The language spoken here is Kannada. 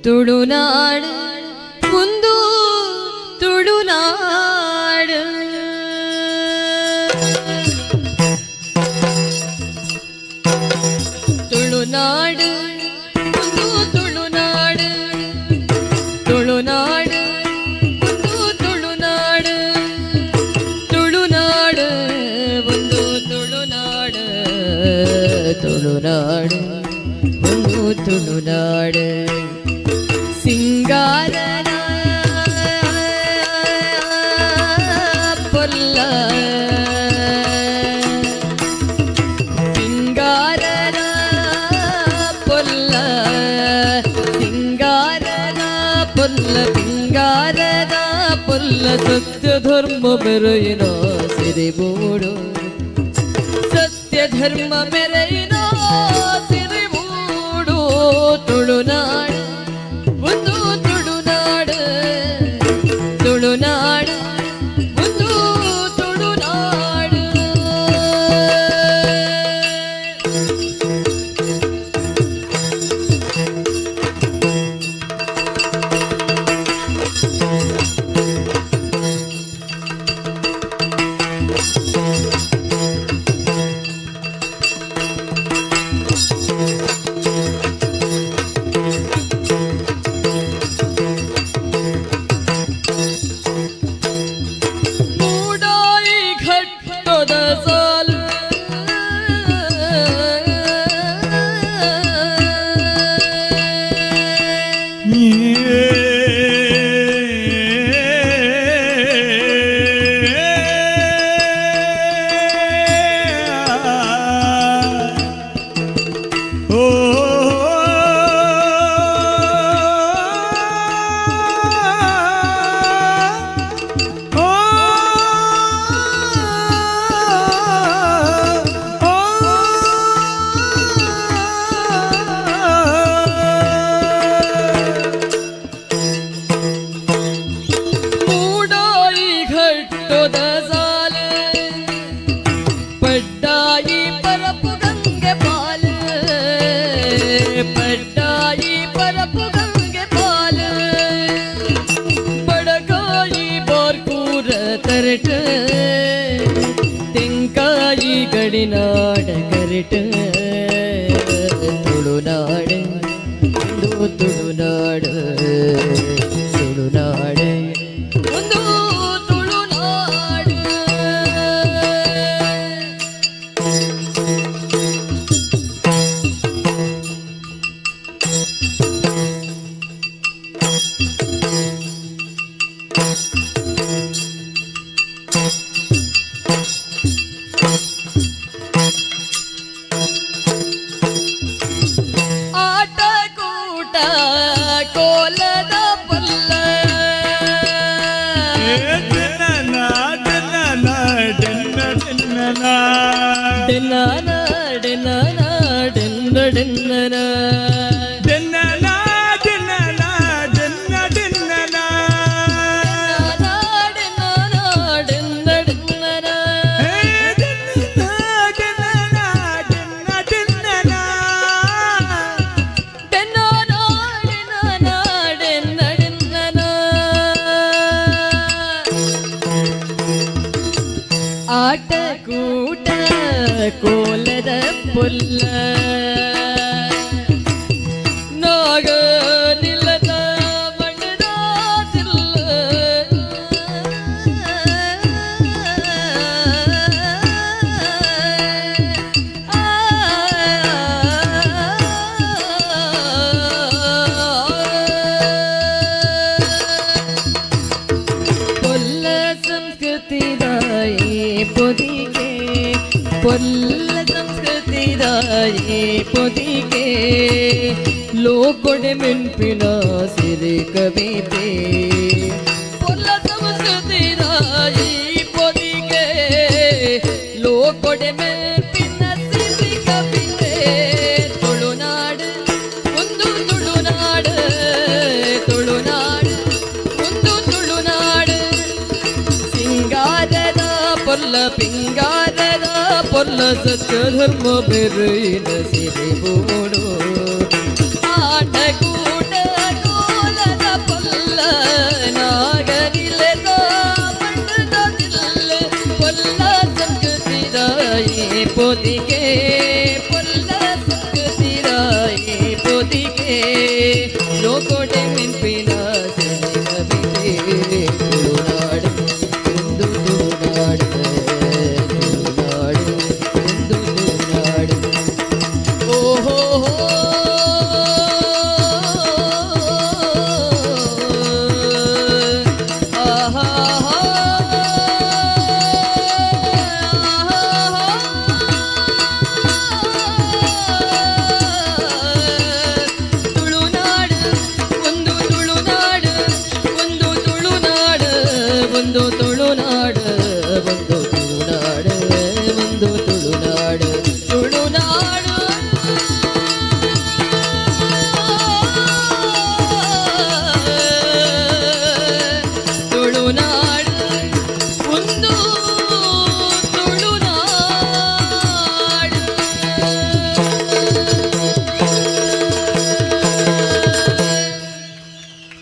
ತುಳುನಾಡು ಒಂದು ತುಳುನಾಡು ತುಳುನಾಡು ಒಂದು ತುಳುನಾಡು ತುಳುನಾಡು ಒಂದು ತುಳುನಾಡು ತುಳುನಾಡು ಒಂದು ತುಳುನಾಡು ತುಳುನಾಡು ಒಂದು ತುಳುನಾಡು ಸಿಂಗಾರನ ಪೊಲ್ಲ ಸಿಂಗಾರನ ಪೊಲ್ಲ ಸಿಂಗಾರನ ಪೊಲ್ಲ ಸಿಂಗಾರನ ಪೊಲ್ಲ ಸತ್ಯ ಧರ್ಮ ಮೆರೆಯಿನ ಸಿರಿಬೂಡು ಸತ್ಯ ಧರ್ಮ ಮೆರೆಯಿನ ಸಿರಿಬೂಡು ತುಳುನಾಡು ಒಂದು ತುಳುನಾಡು ತುಳುನಾಡು ಒಂದು ತುಳುನಾಡು ಪಡ್ಡಾಯಿ ಪರಪು ಗಂಗೆ ಪಾಲ ಬಡಕಾಯಿ ಬಾರ್ಕೂರ ತರಟ ತೆಂಕಾಯಿ ಗಡಿನಾಡ ಕರಟ ತುಳುನಾಡು ಒಂದು ತುಳುನಾಡು ತುಳುನಾಡು ಒಂದು ತುಳುನಾಡು ಆಟ ಕೂಟ ಕೋಲದ ಪಲ್ಲ ಆಟ ಕೂಟ ಕೋಲದ ಪುಲ್ಲ ನಾಗ ನಿಲ್ಲದ ಬಣ್ಣದ ತಿಲ್ಲ ಪೊಲ್ಲ ಸಂಸ್ಕೃತಿದಾಯಿ ಪೊದಿಗೆ ಪೊಲ್ಲ ಸಂಸ್ಕೃತಿದಾಯಿ ಪೊದಿಗೆ ಲೋಕೊಡೆ ಮೆಂಪಿನ ಸಿರಿ ಕವಿತೆ ಪೊಲ್ಲ ಸಂಸ್ಕೃತಿದಾಯಿ ಪೊದಿಗೆ ಲೋಕೊಡೆ ಮೆಂಪಿನ ಸಿರಿ ಕವಿತೆ ತುಳುನಾಡು ಒಂದು ತುಳುನಾಡು ತುಳುನಾಡು ಒಂದು ತುಳುನಾಡು ಸಿಂಗಾರದ ಪೊಲ್ಲ ಪಿಂಗಾರದ ಪೊಲ್ಲ ಸತ್ಯ ಧರ್ಮ ಬೆರೆಯಿನ ಸಿರಿಬೂಡು